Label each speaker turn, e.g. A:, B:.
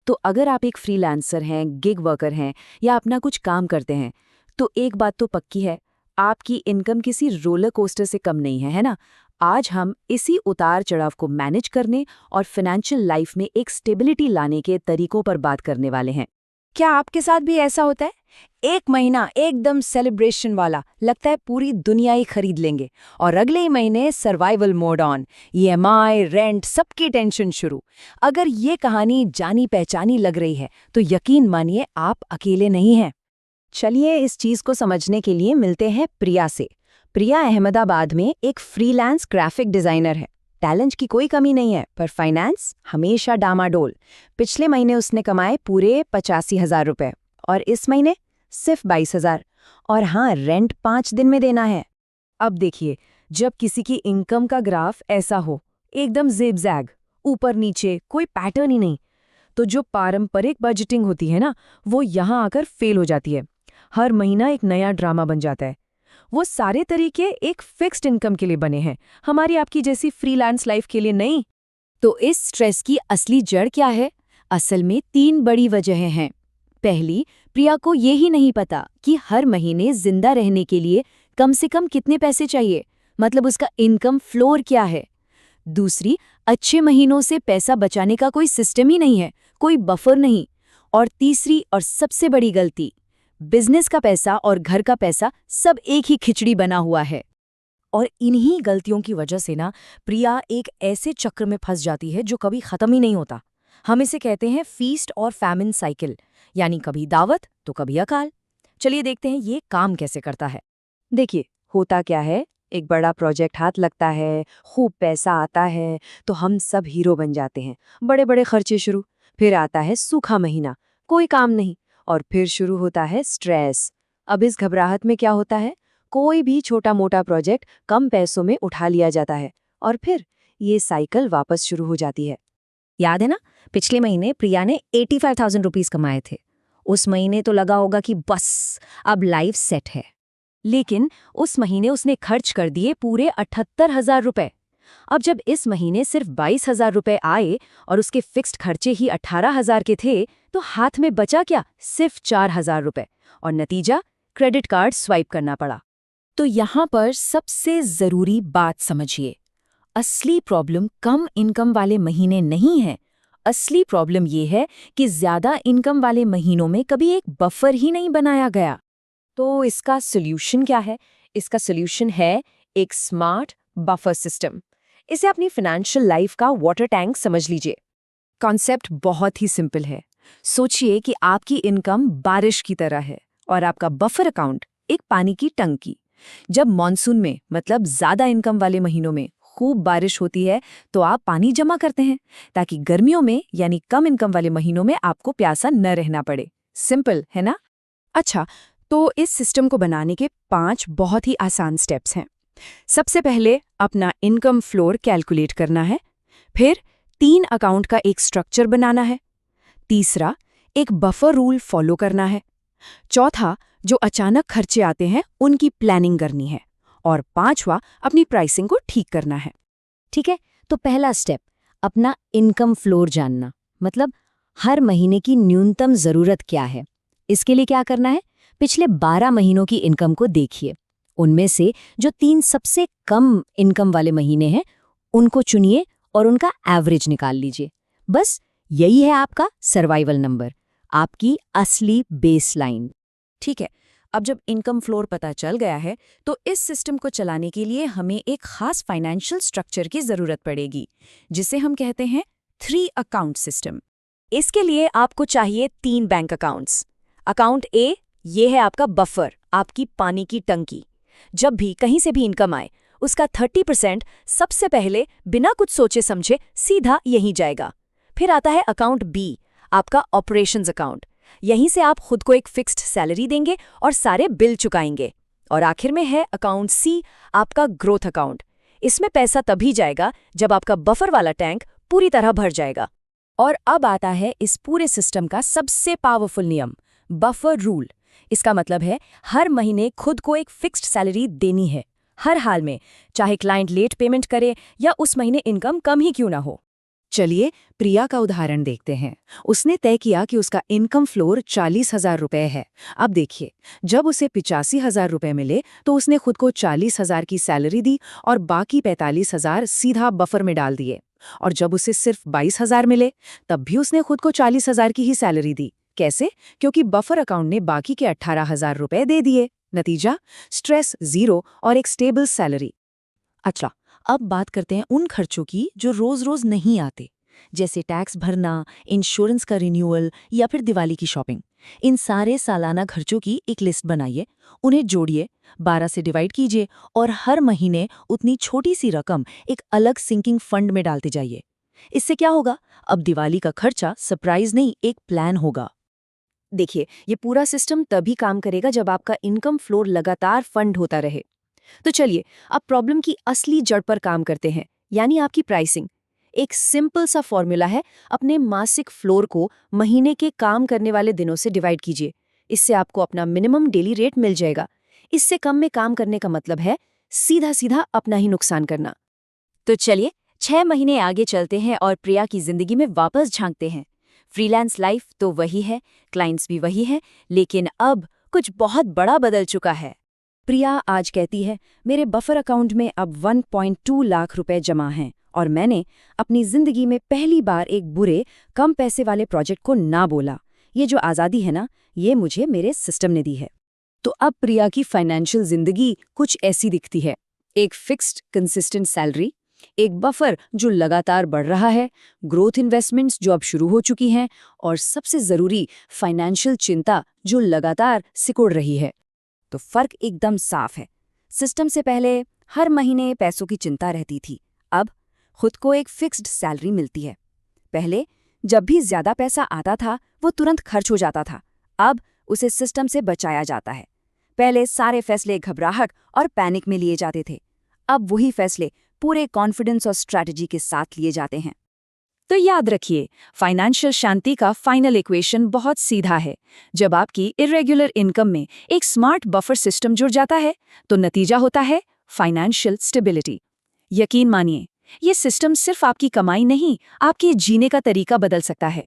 A: तो अगर आप एक फ्रीलांसर हैं, गिग वर्कर हैं या अपना कुछ काम करते हैं, तो एक बात तो पक्की है, आपकी इनकम किसी रोलर कोस्टर से कम नहीं है ना? आज हम इसी उतार चढ़ाव को मैनेज करने और फाइनेंशियल लाइफ में एक स्टेबिलिटी लाने के तरीकों पर बात करने वाले हैं।
B: क्या आपके साथ भी ऐसा होता है? एक महीना एकदम सेलिब्रेशन वाला लगता है, पूरी दुनिया ही खरीद लेंगे, और अगले ही महीने survival mode on, EMI, rent, सबकी टेंशन शुरू। अगर ये कहानी जानी पहचानी लग रही है तो यकीन मानिए आप अकेले नहीं हैं।
A: चलिए इस चीज को समझने के लिए मिलते हैं प्रिया से। प्रिया अहमदाबाद में एक फ्रीलांस ग्राफिक डिजाइनर है। टैलेंट की कोई कमी नहीं है, पर फाइनेंस हमेशा डामाडोल। पिछले महीने उसने कमाए पूरे 85,000 रुपए और इस महीने सिर्फ 22,000। और हाँ, रेंट 5 दिन में देना है। अब देखिए, जब किसी की इनकम का ग्राफ ऐसा हो, एकदम ज़िग-ज़ैग, ऊपर नीचे, कोई पैटर्न ही नहीं, तो जो पारंपरिक बजटिंग होती है ना, वो यहाँ आकर फेल हो जाती है। हर महीना एक नया ड्रामा बन जाता है। वो सारे तरीके एक फिक्स्ड इनकम के लिए बने हैं, हमारी आपकी जैसी फ्रीलांस लाइफ के लिए नहीं।
B: तो इस स्ट्रेस की असली जड़ क्या है? असल में 3 बड़ी वजहें हैं। पहली, प्रिया को ये ही नहीं पता कि हर महीने जिंदा रहने के लिए कम से कम कितने पैसे चाहिए, मतलब उसका इनकम फ्लोर क्या है। दूसरी, अच्छे महीनों से पैसा बचाने का कोई सिस्टम ही नहीं है, कोई बफर नहीं। और तीसरी और सबसे बड़ी गलती, बिजनेस का पैसा और घर का पैसा सब एक ही खिचड़ी बना हुआ है।
A: और इन्हीं गलतियों की वजह से ना प्रिया एक ऐसे चक्र में फंस जाती है जो कभी खत्म ही नहीं होता। हम इसे कहते हैं फीस्ट और फैमिन साइकिल, यानी कभी दावत तो कभी अकाल। चलिए देखते हैं ये काम कैसे करता है। देखिए, होता क्या है, एक बड़ा प्रोजेक्ट हाथ लगता है, खूब पैसा आता है, तो हम सब हीरो बन जाते हैं। बड़े बड़े खर्चे शुरू। फिर आता है सूखा महीना, कोई काम नहीं, और फिर शुरू होता है स्ट्रेस। अब इस घबराहट में क्या होता है, कोई भी छोटा मोटा प्रोजेक्ट कम पैसों में उठा लिया जाता है और फिर ये साइकिल वापस शुरू हो जाती है।
B: याद है ना, पिछले महीने प्रिया ने 85,000 रुपीज कमाए थे। उस महीने तो लगा होगा कि बस अब लाइफ सेट है।
A: लेकिन उस महीने उसने खर्च कर दिए पूरे 78,000 रुपए। अब जब इस महीने सिर्फ 22,000 रुपए आए और उसके फिक्स्ड खर्चे ही 18,000 के थे, तो हाथ में बचा क्या, सिर्फ 4,000 रुपए। और नतीजा, क्रेडिट कार्ड स्वाइप करना पड़ा।
B: तो यहाँ पर सबसे जरूरी बात समझिए, असली प्रॉब्लम कम इनकम वाले महीने नहीं है। असली प्रॉब्लम ये है कि ज्यादा इनकम वाले महीनों में कभी एक बफर ही नहीं बनाया गया।
A: तो इसका सोल्यूशन क्या है? इसका सोल्यूशन है एक स्मार्ट बफर सिस्टम। इसे अपनी फाइनेंशियल लाइफ का वाटर टैंक समझ लीजिए। कॉन्सेप्ट बहुत ही सिंपल है। सोचिए कि आपकी इनकम बारिश की तरह है और आपका बफर अकाउंट एक पानी की टंकी। जब मॉनसून में, मतलब ज्यादा इनकम वाले महीनों में खूब बारिश होती है, तो आप पानी जमा करते हैं ताकि गर्मियों में, यानी कम इनकम वाले महीनों में, आपको प्यासा न रहना पड़े। सिंपल है ना? अच्छा, तो इस सिस्टम को बनाने के 5 बहुत ही आसान स्टेप्स हैं। सबसे पहले अपना इनकम फ्लोर कैलकुलेट करना है। फिर 3 अकाउंट का एक स्ट्रक्चर बनाना है। तीसरा, एक बफर रूल फॉलो करना है। चौथा, जो अचानक खर्चे आते हैं उनकी प्लानिंग करनी है। और 5वां, अपनी प्राइसिंग को ठीक करना है।
B: ठीक है, तो पहला स्टेप, अपना इनकम फ्लोर जानना, मतलब हर महीने की न्यूनतम जरूरत क्या है। इसके लिए क्या करना है, पिछले 12 महीनों की इनकम को देखिए। उनमें से जो 3 सबसे कम इनकम वाले महीने हैं उनको चुनिए और उनका एवरेज निकाल लीजिए। बस यही है आपका सर्वाइवल नंबर, आपकी असली बेसलाइन।
A: ठीक है, अब जब इनकम फ्लोर पता चल गया है, तो इस सिस्टम को चलाने के लिए हमें एक खास फाइनेंशियल स्ट्रक्चर की जरूरत पड़ेगी, जिसे हम कहते हैं 3 अकाउंट सिस्टम। इसके लिए आपको चाहिए 3 बैंक अकाउंट्स। अकाउंट ए, ये है आपका बफर, आपकी पानी की टंकी। जब भी कहीं से भी इनकम आए, उसका 30% सबसे पहले बिना कुछ सोचे समझे सीधा यहीं जाएगा। फिर आता है अकाउंट बी, आपका ऑपरेशंस अकाउंट। यहीं से आप खुद को एक फिक्स्ड सैलरी देंगे और सारे बिल चुकाएंगे। और आखिर में है अकाउंट सी, आपका ग्रोथ अकाउंट। इसमें पैसा तभी जाएगा जब आपका बफर वाला टैंक पूरी तरह भर जाएगा। और अब आता है इस पूरे सिस्टम का सबसे पावरफुल नियम, बफर रूल। इसका मतलब है हर महीने खुद को एक फिक्स्ड सैलरी देनी है, हर हाल में, चाहे क्लाइंट लेट पेमेंट करे या उस महीने इनकम कम ही क्यों ना हो।
B: चलिए प्रिया का उदाहरण देखते हैं। उसने तय किया कि उसका इनकम फ्लोर 40,000 रुपए है। अब देखिए, जब उसे 85,000 रुपए मिले तो उसने खुद को 40,000 की सैलरी दी और बाकी 45,000 सीधा बफर में डाल दिए। और जब उसे सिर्फ 22,000 मिले तब भी उसने खुद को 40,000 की ही सैलरी दी। कैसे? क्योंकि बफर अकाउंट ने बाकी के 18,000 रुपए दे दिए। नतीजा, स्ट्रेस जीरो और एक स्टेबल सैलरी।
C: अच्छा, अब बात करते हैं उन खर्चों की जो रोज-रोज नहीं आते, जैसे टैक्स भरना, इंश्योरेंस का रिन्यूअल या फिर दिवाली की शॉपिंग। इन सारे सालाना खर्चों की एक लिस्ट बनाइए, उन्हें जोड़िए, 12 से डिवाइड कीजिए और हर महीने उतनी छोटी सी रकम एक अलग सिंकिंग फंड में डालते जाइए। इससे क्या होगा? अब दिवाली का खर्चा सरप्राइज नहीं, एक प्लान होगा।
A: देखिए, ये पूरा सिस्टम तभी काम करेगा जब आपका इनकम फ्लोर लगातार फंड होता रहे। तो चलिए, अब प्रॉब्लम की असली जड़ पर काम करते हैं, यानी आपकी प्राइसिंग। एक सिंपल सा फॉर्मूला है, अपने मासिक फ्लोर को महीने के काम करने वाले दिनों से डिवाइड कीजिए। इससे आपको अपना मिनिमम डेली रेट मिल जाएगा। इससे कम में काम करने का मतलब है सीधा सीधा अपना ही नुकसान करना।
B: तो चलिए 6 महीने आगे चलते हैं और प्रिया की जिंदगी में वापस झांकते हैं। फ्रीलांस लाइफ तो वही है, क्लाइंट्स भी वही है, लेकिन अब कुछ बहुत बड़ा बदल चुका है। प्रिया आज कहती है, मेरे बफर अकाउंट में अब 1.2 लाख रुपए जमा हैं और मैंने अपनी जिंदगी में पहली बार एक बुरे, कम पैसे वाले प्रोजेक्ट को ना बोला। ये जो आज़ादी है ना, ये मुझे मेरे सिस्टम ने दी है। तो अब प्रिया की फाइनेंशियल जिंदगी कुछ ऐसी दिखती है। एक फिक्स्ड कंसिस्टेंट सैलरी, एक बफर जो लगातार बढ़ रहा है, ग्रोथ इन्वेस्टमेंट्स जो अब शुरू हो चुकी हैं और सबसे ज़रूरी फाइनेंशियल चिंता जो लगातार सिकुड़ रही है। तो फर्क एकदम साफ है। सिस्टम से पहले हर महीने पैसों की चिंता रहती थी, अब खुद को एक फिक्स्ड सैलरी मिलती है। पहले जब भी ज्यादा पैसा आता था वो तुरंत खर्च हो जाता था, अब उसे सिस्टम से बचाया जाता है। पहले सारे फैसले घबराहट और पैनिक में लिए जाते थे, अब वही फैसले पूरे कॉन्फिडेंस और स्ट्रैटेजी के साथ लिए जाते हैं। तो याद रखिए, फाइनेंशियल शांति का फाइनल इक्वेशन बहुत सीधा है। जब आपकी इरेगुलर इनकम में एक स्मार्ट बफर सिस्टम जुड़ जाता है तो नतीजा होता है फाइनेंशियल स्टेबिलिटी। यकीन मानिए, ये सिस्टम सिर्फ आपकी कमाई नहीं, आपके जीने का तरीका बदल सकता है।